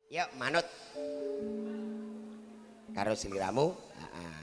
Yuk manut karo sliramu. Heeh.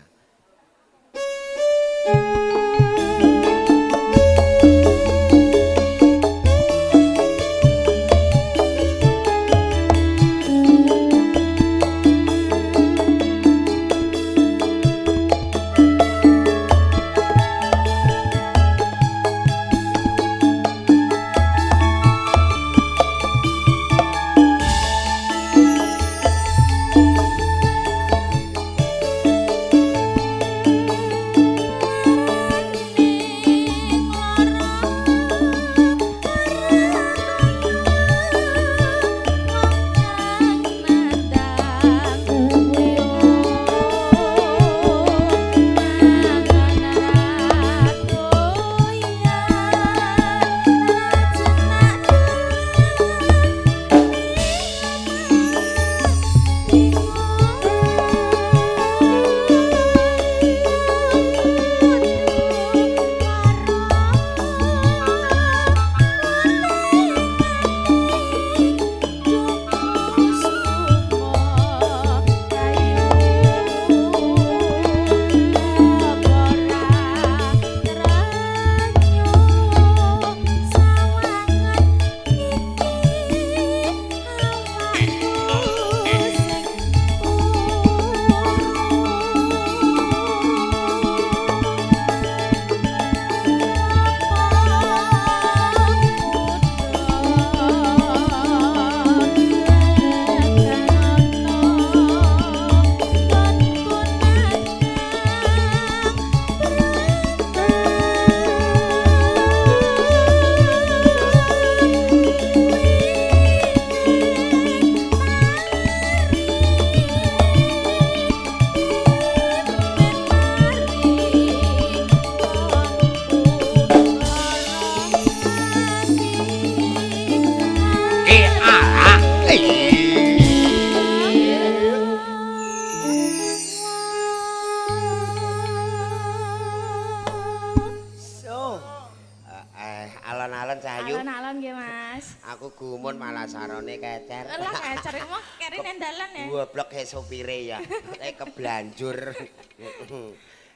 Alon-alon Cahayu. Alon-alon nggih, Mas. Aku gumun malah sarone kecer. Lah kecer iki mah keri nang dalan ya. Goblok he sopire ya. Keblanjur.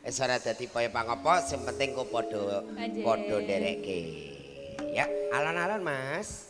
Wis ora dadi paya pangapa, sing penting kok padha nderekke. Ya, alon-alon, Mas.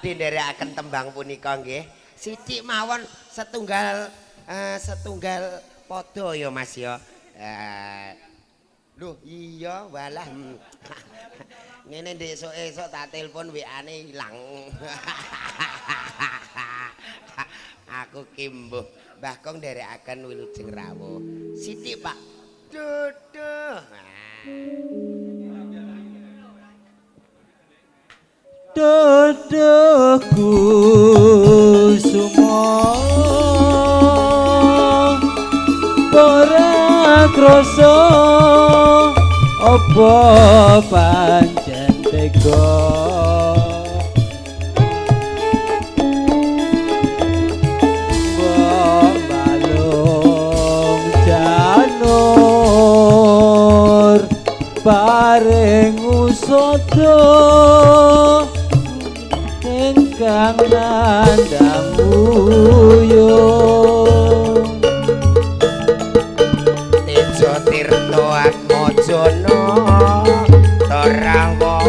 badhe nderekaken tembang punika nggih. Sithik mawon setunggal padha ya Mas ya. Loh iya walah. Ngene ndek esuk-esuk tak telepon WA-ne ilang. Aku kimbuh. Mbah Kong nderekaken Wilujeng Rawuh. Sithik Pak. Duduh. Duduh kusuma ora krasa apa pancen tega mbok balung janur paring usada ingkang nandhang uyuh Tejo Tirto Atmajana Rawana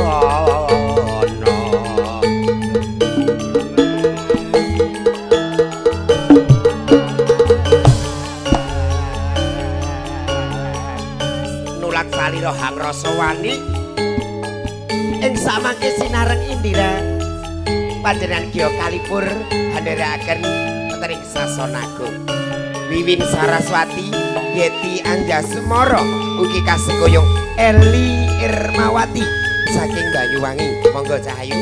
Nulak salira hang rasa wani ing samangke sinareng Indira panjenengan Gya Kalipur handharaken Petering Sasonagung Wiwin Saraswati Yeti Anjasmara ugi kasegoyong Eli Irmawati saking Banyuwangi monggo Cahayu